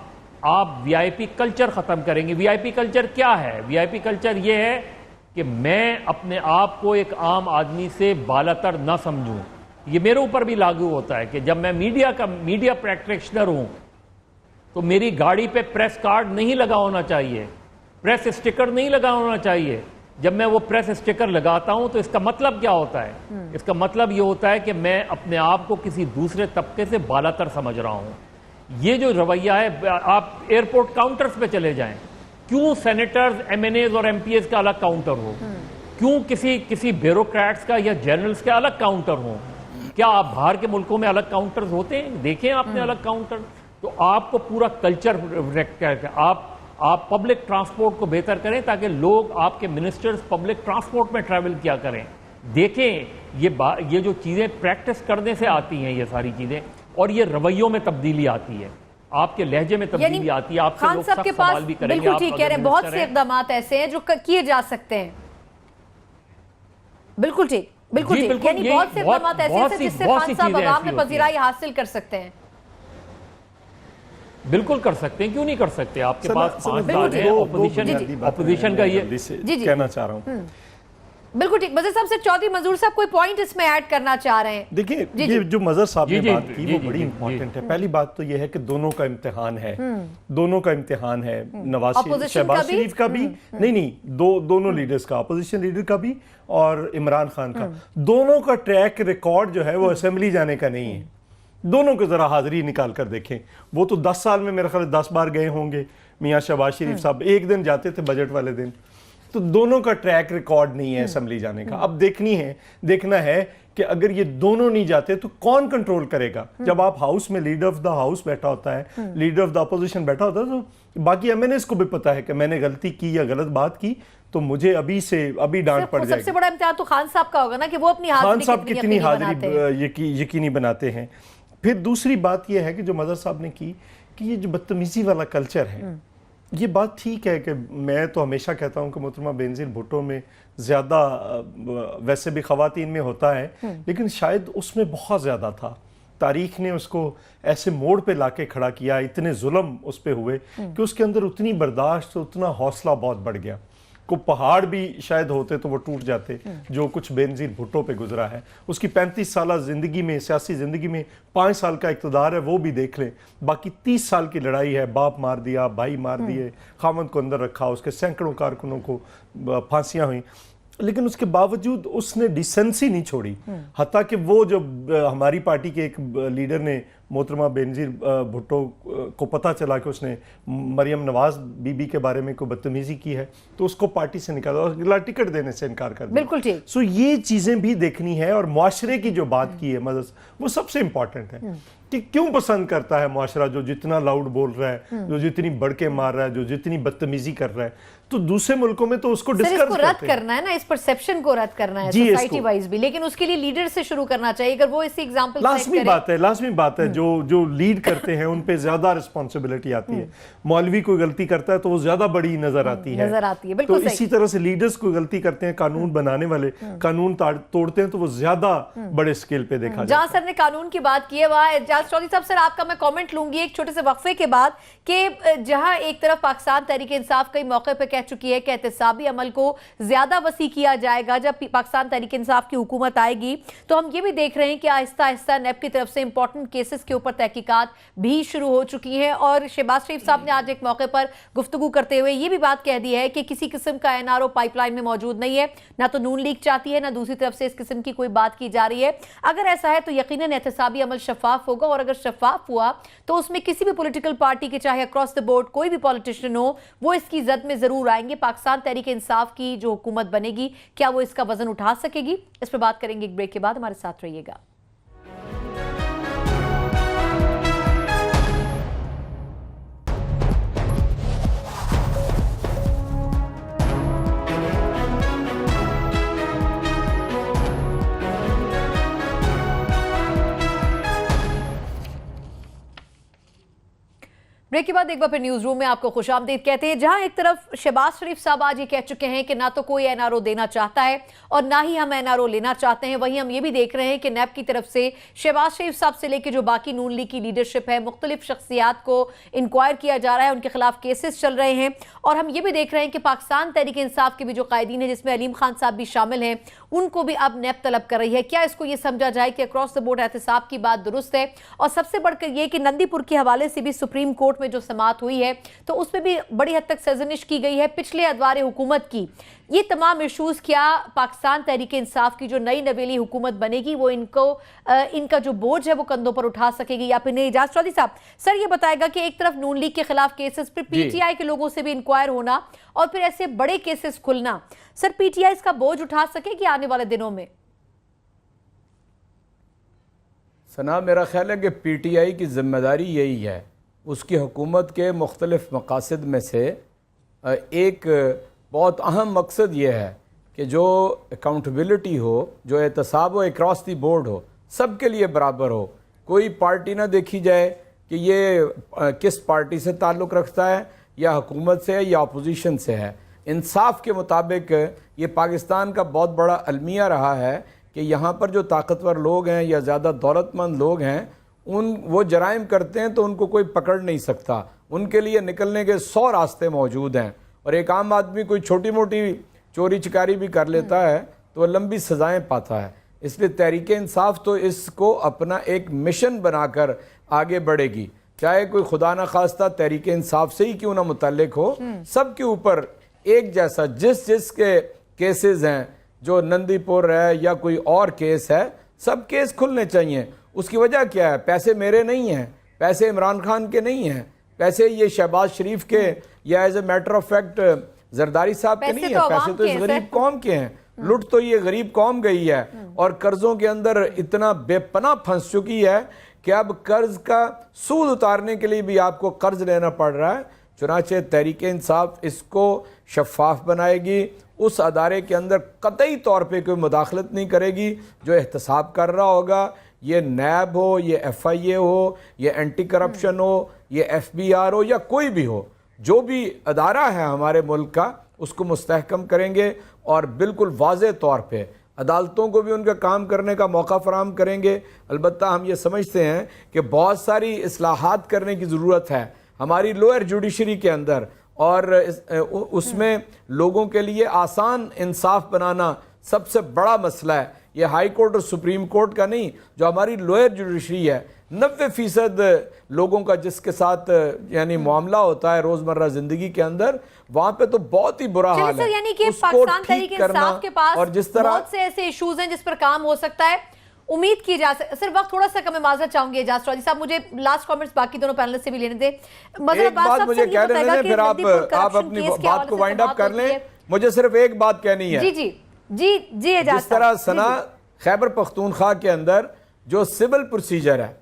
वीआईपी कल्चर खत्म करेंगे। वीआईपी कल्चर क्या है? वीआईपी कल्चर ये है कि मैं अपने आप को एक आम आदमी से बालातर ना समझूं। ये मेरे ऊपर भी लागू होता है कि जब मैं मीडिया प्रैक्टिशनर हूं तो मेरी गाड़ी पे प्रेस कार्ड नहीं लगा होना चाहिए, प्रेस स्टिकर नहीं लगा होना चाहिए। जब मैं वो प्रेस स्टिकर लगाता हूं तो इसका मतलब क्या होता है? इसका मतलब ये होता है कि मैं अपने आप को किसी दूसरे तबके से बालातर समझ रहा हूं। ये जो रवैया है, आप एयरपोर्ट काउंटर्स पे चले जाएं, क्यों सेनेटर्स, एमएनएज और एमपीएस का अलग काउंटर हो? क्यों किसी ब्यूरोक्रेट्स का या जनरल्स का अलग काउंटर हो? क्या आप बाहर के मुल्कों में अलग काउंटर्स होते हैं? देखें आपने अलग काउंटर। तो आपको पूरा कल्चर, आप पब्लिक ट्रांसपोर्ट को बेहतर करें ताकि लोग, आपके मिनिस्टर्स पब्लिक ट्रांसपोर्ट में ट्रैवल किया करें। देखें, ये जो चीजें प्रैक्टिस करने से आती हैं, ये सारी चीजें, और ये रवैयों में तब्दीली आती है, आपके लहजे में तब्दीली आती है। आपसे लोग सख्त सवाल भी करेंगे। बिल्कुल ठीक कह रहे हैं, बहुत से इकदाम ऐसे हैं जो किए जा सकते हैं। बिल्कुल ठीक, बिल्कुल ठीक। यानी बहुत से इकदाम ऐसे हैं जिससे खान साहब आवाम में पजीराई हासिल कर सकते हैं। बिल्कुल कर सकते हैं, क्यों नहीं कर सकते? आपके पास 5 साल है, ऑपोजिशन का ये कहना चाह रहा हूं बिल्कुल ठीक। मजहर साहब से चौधरी मंजूर साहब कोई पॉइंट इसमें ऐड करना चाह रहे हैं? देखिए, ये जो मजहर साहब ने बात की वो बड़ी जी, इंपॉर्टेंट है। पहली बात तो ये है कि दोनों का इम्तिहान है, दोनों का इम्तिहान है, नवाज शहबाज शरीफ का भी, नहीं, दोनों लीडर्स का, अपोजिशन लीडर का भी और इमरान खान का, दोनों का ट्रैक रिकॉर्ड जो है वो असेंबली जाने का नहीं है। दोनों को जरा हाजिरी निकाल कर देखें। वो तो 10 साल में मेरे ख्याल 10 बार गए होंगे। मियां शहबाज शरीफ साहब एक दिन जाते थे बजट वाले दिन। तो दोनों का ट्रैक रिकॉर्ड नहीं है असेंबली जाने का। अब देखना है कि अगर ये दोनों नहीं जाते तो कौन कंट्रोल करेगा। जब आप हाउस में लीडर ऑफ द हाउस बैठा होता है, लीडर ऑफ द अपोजिशन बैठा होता है, तो बाकी एमएनएस को भी पता है कि मैंने गलती की या गलत बात की तो मुझे अभी डांट पड़ जाएगी। सबसे बड़ा इम्तिहान तो खान साहब का होगा ना कि वो अपनी खान साहब कितनी बनाते हैं। हाजिरी यकीनी बनाते हैं। फिर दूसरी बात यह है कि जो मजहर साहब ने की कि ये जो बदतमीजी वाला कल्चर है, ये बात ठीक है कि मैं तो हमेशा कहता हूँ कि मोहतरमा बेनज़ीर भुट्टो में ज़्यादा वैसे भी ख़वातीन में होता है, लेकिन शायद उसमें बहुत ज़्यादा था। तारीख़ ने उसको ऐसे मोड़ पे लाके खड़ा किया, इतने जुल्म उस पे हुए कि उसके अंदर उतनी बर्दाश्त, उतना हौसला बहुत बढ़ गया। को पहाड़ भी शायद होते तो वो टूट जाते जो कुछ बेनज़ीर भुट्टो पे गुजरा है। उसकी 35 साल ज़िंदगी में, सियासी ज़िंदगी में 5 साल का इक़्तिदार है, वो भी देख लें। बाकी 30 साल की लड़ाई है, बाप मार दिया, भाई मार दिए, खामद को अंदर रखा, उसके सैकड़ों कारकुनों को फांसियां हुई, लेकिन उसके बावजूद उसने डिसेंसी नहीं छोड़ी। हत्ता कि वो जो हमारी पार्टी के एक लीडर ने मोहतरमा बेनज़ीर भुट्टो को पता चला कि उसने मरियम नवाज बीबी के बारे में कोई बदतमीजी की है तो उसको पार्टी से निकाला और अगला टिकट देने से इनकार कर दिया। बिल्कुल ठीक। सो ये चीज़ें भी देखनी है। और मुआशरे की जो बात की है मदद, वो सबसे इंपॉर्टेंट है कि क्यों पसंद करता है मुआशरा जो जितना लाउड बोल रहा है, जो जितनी बढ़के मार रहा है, जो जितनी बदतमीजी कर रहा है। तो दूसरे मुल्कों में तो उसको इसको रद्द करना है ना, इस परसेप्शन को रद्द करना है सोसाइटी वाइज भी, लेकिन उसके लिए लीडर से शुरू करना चाहिए। अगर वो इसी एग्जांपल लाजमी बात है जो लीड करते हैं उन पे ज्यादा रिस्पांसिबिलिटी आती है। मौलवी कोई गलती करता है तो वो ज्यादा बड़ी नजर आती है। बिल्कुल तो इसी तरह से लीडर्स कोई गलती करते हैं, कानून बनाने वाले कानून तोड़ते हैं तो वो ज्यादा बड़े स्केल पे देखा जाता है। जहां सर ने कानून की बात की है वहां एजाज चौधरी साहब, सर आपका मैं कमेंट लूंगी एक छोटे से वक्फे के बाद कि जहां एक तरफ पाकिस्तान तहरीक इंसाफ कई मौके पे कह चुकी है कि एहतसाबी अमल को ज्यादा वसी किया जाएगा जब पाकिस्तान तहरीक इंसाफ की हुकूमत आएगी, तो हम ये भी देख रहे हैं कि आहिस्ता आहिस्ता नेब की तरफ से इंपॉर्टेंट केसेस के ऊपर तहकीकात भी शुरू हो चुकी हैं। और शहबाज शरीफ साहब ने आज एक मौके पर गुफ्तगू करते हुए ये भी बात कह दी है कि किसी किस्म का एनआरओ पाइपलाइन में मौजूद नहीं है, ना तो नून लीग चाहती है, ना दूसरी तरफ से इस किस्म की कोई बात की जा रही है। अगर ऐसा है तो यकीनन एहतसाबी अमल शफाफ होगा, और अगर शफाफ हुआ तो उसमें किसी भी पॉलिटिकल पार्टी के, चाहे अक्रॉस द बोर्ड कोई भी पॉलिटिशियन हो, वो इसकी जद में जरूर आएंगे। पाकिस्तान तहरीक इंसाफ की जो हुकूमत बनेगी, क्या वो इसका वजन उठा सकेगी? इस पर बात करेंगे एक ब्रेक के बाद। हमारे साथ रहिएगा। ब्रेक के बाद एक बार फिर न्यूज रूम में आपको खुशामदीद कहते हैं। जहां एक तरफ शहबाज शरीफ साहब आज ये कह चुके हैं कि ना तो कोई एनआरओ देना चाहता है और ना ही हम एनआरओ लेना चाहते हैं, वहीं हम ये भी देख रहे हैं कि नेब की तरफ से शहबाज शरीफ साहब से लेकर जो बाकी नून लीग की लीडरशिप है, मुख्तलिफ शख्सियात को इंक्वायर किया जा रहा है, उनके खिलाफ केसेस चल रहे हैं। और हम ये भी देख रहे हैं कि पाकिस्तान तहरीक इंसाफ के भी जो कायदीन है, जिसमें अलीम खान साहब भी शामिल हैं, उनको भी अब नेब तलब कर रही है। क्या इसको ये समझा जाए कि अक्रॉस द बोर्ड एहतसाब की बात दुरुस्त है? और सबसे बढ़कर ये कि नंदीपुर के हवाले से भी सुप्रीम कोर्ट में जो समाअत हुई है तो उसमें भी बड़ी हद तक सजनिश की गई है पिछले अदवार हुकूमत की। ये तमाम इशूज क्या पाकिस्तान तहरीक इंसाफ की जो नई नवेली हुकूमत बनेगी वो इनका जो बोझ है वो कंधों पर उठा सकेगी या फिर नहीं? इजाज चौधरी साहब, सर ये बताएगा कि एक तरफ नून लीग के खिलाफ केसेस, फिर पीटीआई के लोगों से भी इंक्वायर होना और फिर ऐसे बड़े केसेस खुलना, सर पीटीआई इसका बोझ उठा सकेगी आने वाले दिनों में? सना, मेरा ख्याल है कि पीटीआई की जिम्मेदारी यही है, उसकी हुकूमत के मुख्तलिफ मकासद में से एक बहुत अहम मकसद ये है कि जो अकाउंटेबिलिटी हो, जो एहतसाब हो, अक्रॉस दी बोर्ड हो, सब के लिए बराबर हो। कोई पार्टी ना देखी जाए कि ये किस पार्टी से ताल्लुक़ रखता है, या हुकूमत से है या अपोजिशन से है। इंसाफ के मुताबिक ये पाकिस्तान का बहुत बड़ा अलमिया रहा है कि यहाँ पर जो ताकतवर लोग हैं या ज़्यादा दौलतमंद लोग हैं, वो जराइम करते हैं तो उनको कोई पकड़ नहीं सकता, उनके लिए निकलने के 100 रास्ते मौजूद हैं। और एक आम आदमी कोई छोटी मोटी चोरी चिकारी भी कर लेता है تو وہ لمبی سزائیں پاتا ہے. اس لیے تحریک انصاف تو اس کو اپنا ایک مشن بنا کر آگے بڑھے گی, چاہے کوئی خدا نہ خواستہ تحریک انصاف سے ہی کیوں نہ متعلق ہو, سب کے اوپر ایک جیسا جس کے کیسز ہیں, جو نندی پور ہے یا کوئی اور کیس ہے, سب کیس کھلنے چاہیے. اس کی وجہ کیا ہے؟ پیسے میرے نہیں ہیں, پیسے عمران خان کے نہیں ہیں, پیسے یہ شہباز شریف کے یا as a matter of fact Zardari صاحب کے نہیں ہیں, پیسے تو اس غریب قوم کے ہیں. لٹ تو یہ غریب قوم گئی ہے اور قرضوں کے اندر اتنا بے پناہ پھنس چکی ہے کہ اب قرض کا سود اتارنے کے لیے بھی آپ کو قرض لینا پڑ رہا ہے. چنانچہ تحریک انصاف اس کو شفاف بنائے گی, اس ادارے کے اندر قطعی طور پہ کوئی مداخلت نہیں کرے گی. جو احتساب کر رہا ہوگا, یہ نیب ہو, یہ ایف آئی اے ہو, یہ اینٹی کرپشن ہو, یہ ایف بی آر ہو, یا کوئی بھی ہو, جو بھی ادارہ ہے ہمارے ملک کا, اس کو مستحکم کریں گے اور بالکل واضح طور پہ عدالتوں کو بھی ان کا کام کرنے کا موقع فراہم کریں گے. البتہ ہم یہ سمجھتے ہیں کہ بہت ساری اصلاحات کرنے کی ضرورت ہے ہماری لوئر جوڈیشری کے اندر, اور اس میں لوگوں کے لیے آسان انصاف بنانا سب سے بڑا مسئلہ ہے. یہ ہائی کورٹ اور سپریم کورٹ کا نہیں, جو ہماری لوئر جوڈیشری ہے, 90% لوگوں کا جس کے ساتھ یعنی معاملہ ہوتا ہے روزمرہ زندگی کے اندر, وہاں پہ تو بہت ہی برا حال ہے. یعنی کہ پاکستان تحریک انصاف کے پاس بہت سے ایسے ایشوز ہیں جس پر کام ہو سکتا ہے, امید کی جا سکتی. صرف وقت تھوڑا سا کم, معذرت چاہوں گی اعجاز چودھری صاحب, مجھے لاسٹ کامنٹس باقی دونوں پینلسٹ سے بھی لینے دیں. ایک بات مجھے کہہ رہے ہیں, پھر آپ اپنی بات کو وائنڈ اپ کر لیں. مجھے صرف ایک بات کہنی ہے. جی اعجاز, جس طرح ثنا خیبر پختونخوا کے اندر جو سول پروسیجر ہے,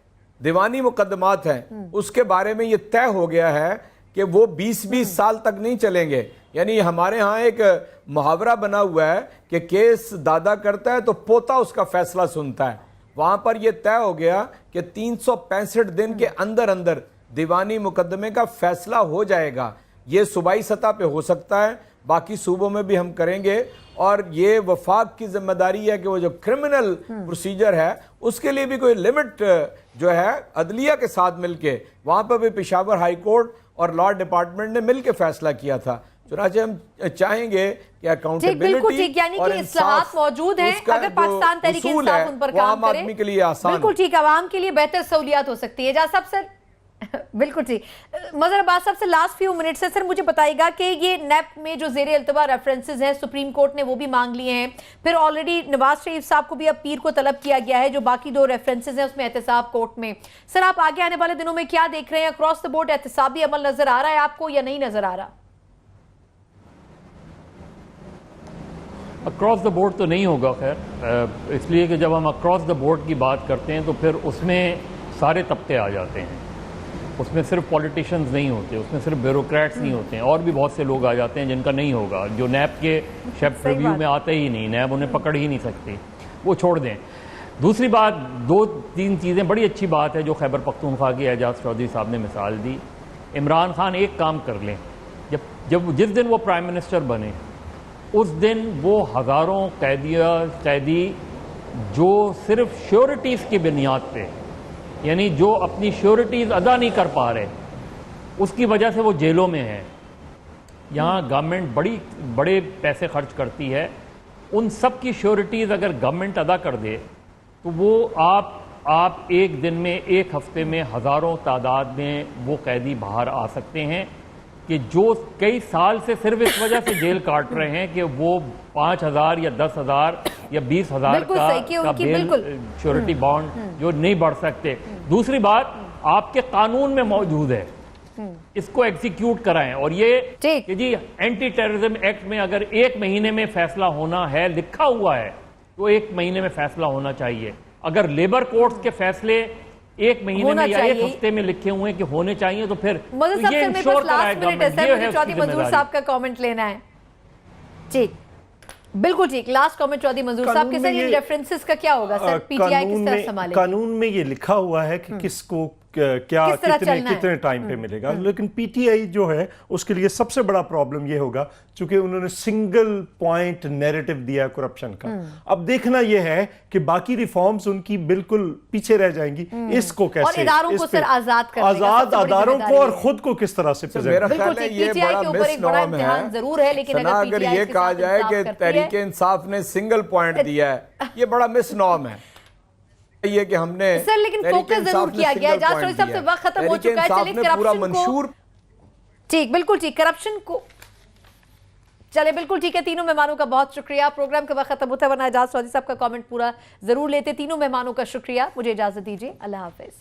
دیوانی مقدمات ہیں, اس کے بارے میں یہ طے ہو گیا ہے کہ وہ 20 سال تک نہیں چلیں گے. یعنی ہمارے ہاں ایک محاورہ بنا ہوا ہے کہ کیس دادا کرتا ہے تو پوتا اس کا فیصلہ سنتا ہے. وہاں پر یہ طے ہو گیا کہ 365 دن کے اندر اندر دیوانی مقدمے کا فیصلہ ہو جائے گا. یہ صوبائی سطح پہ ہو سکتا ہے, باقی صوبوں میں بھی ہم کریں گے, اور یہ وفاق کی ذمہ داری ہے کہ وہ جو کرمنل پروسیجر ہے اس کے لیے بھی کوئی لیمٹ جو ہے عدلیہ کے ساتھ مل کے, وہاں پر بھی پشاور ہائی کورٹ اور لا ڈپارٹمنٹ نے مل کے فیصلہ کیا تھا. چنانچہ ہم چاہیں گے کہ اکاؤنٹیبلٹی اور اصلاحات موجود ہیں, اگر پاکستان تحریک انصاف ان پر کام کرے, آدمی کے لیے آسان, بالکل ٹھیک, عوام کے لیے بہتر سہولیات ہو سکتی ہے. صاحب سر بالکل ٹھیک. مظہر عباس صاحب سے لاسٹ فیو منٹ سے سر مجھے بتائیے گا کہ یہ نیب میں جو زیر التوا ریفرنسز ہیں, سپریم کورٹ نے وہ بھی مانگ لیے ہیں, پھر آلریڈی نواز شریف صاحب کو بھی اب پیر کو طلب کیا گیا ہے, جو باقی 2 ریفرنسز ہیں اس میں احتساب کورٹ میں. سر آپ آگے آنے والے دنوں میں کیا دیکھ رہے ہیں؟ اکراس دا بورڈ احتسابی عمل نظر آ رہا ہے آپ کو یا نہیں نظر آ رہا؟ اکراس دا بورڈ تو نہیں ہوگا خیر, اس لیے کہ جب ہم اکراس دا بورڈ کی بات کرتے ہیں تو پھر اس میں سارے طبقے آ جاتے ہیں. اس میں صرف پولیٹیشنز نہیں ہوتے, اس میں صرف بیوروکریٹس نہیں ہوتے ہیں, اور بھی بہت سے لوگ آ جاتے ہیں جن کا نہیں ہوگا, جو نیب کے شیپ ریویو میں آتے ہی نہیں, نیب انہیں پکڑ ہی نہیں سکتی, وہ چھوڑ دیں. دوسری بات, 2-3 چیزیں, بڑی اچھی بات ہے جو خیبر پختونخوا کی اعجاز چودھری صاحب نے مثال دی. عمران خان ایک کام کر لیں, جس دن وہ پرائم منسٹر بنے اس دن وہ ہزاروں قیدی جو صرف شیورٹیز کی بنیاد پہ, یعنی جو اپنی شیورٹیز ادا نہیں کر پا رہے, اس کی وجہ سے وہ جیلوں میں ہیں. یہاں گورنمنٹ بڑے پیسے خرچ کرتی ہے, ان سب کی شیورٹیز اگر گورنمنٹ ادا کر دے تو وہ آپ ایک دن میں, ایک ہفتے میں ہزاروں تعداد میں وہ قیدی باہر آ سکتے ہیں کہ جو کئی سال سے صرف اس وجہ سے جیل کاٹ رہے ہیں کہ وہ 5,000 یا 10,000 یا 20,000 کا بیل شیورٹی بانڈ جو نہیں بڑھ سکتے. دوسری بات, آپ کے قانون میں موجود ہے, اس کو ایگزیکیوٹ کرائیں. اور یہ کہ جی اینٹی ٹیررزم ایکٹ میں اگر 1 مہینے میں فیصلہ ہونا ہے, لکھا ہوا ہے, تو 1 مہینے میں فیصلہ ہونا چاہیے. اگر لیبر کورٹس کے فیصلے 1 مہینے میں یا 1 ہفتے میں لکھے ہوئے ہیں کہ ہونے چاہیے, تو پھر یہ انشور کرائے گورنمنٹ. یہ ہے چودھری منظور صاحب کا کامنٹ لینا ہے. ٹھیک, بالکل ٹھیک. لاسٹ کامنٹ چودھری منظور صاحب کے. سر یہ ریفرنسز کا کیا ہوگا سر, پی ٹی آئی کس طرح سنبھالے گی؟ قانون میں یہ لکھا ہوا ہے کہ کس کو क्या किस तरह चलना है? कितने टाइम पे मिलेगा। लेकिन पीटीआई जो है उसके लिए सबसे बड़ा प्रॉब्लम ये होगा चूंकि उन्होंने सिंगल पॉइंट नैरेटिव दिया करप्शन का। अब देखना ये है कि बाकी रिफॉर्म्स उनकी बिल्कुल पीछे रह जाएंगी। इसको कैसे और इदारों को सर आजाद करने का आजाद सबसे बड़ी अदारों को जिम्मेदारी और है। खुद को किस तरह से प्रेजेंट मेरा बिल्कुल ख्याल है ठीक, ये PTI बड़ा के ऊपर एक बड़ा मिसनॉम इम्तिहान है। जरूर है, लेकिन सना, अगर अगर PTI ये के कहा साथ जाए इंसाफ कि करती है- तहरीक इंसाफ ने सिंगल पॉइंट दिया है, ये बड़ा मिसनॉम है। ये कि हमने सर लेकिन तहरीक फोकस इंसाफ जरूर ने किया गया है। single एजाज point चौधरी साहब दिया से वक्त खत्म हो तहरीक चुका है। इंसाफ चलिए ने पूरा करप्शन को मंशूर ठीक, बिल्कुल ठीक, करप्शन को चले बिल्कुल ठीक है। तीनों मेहमानों का बहुत शुक्रिया। प्रोग्राम के वक्त खत्म होता है, वरना एजाज चौधरी साहब का कमेंट पूरा जरूर लेते। तीनों मेहमानों का शुक्रिया। मुझे इजाजत दीजिए, अल्लाह हाफिज।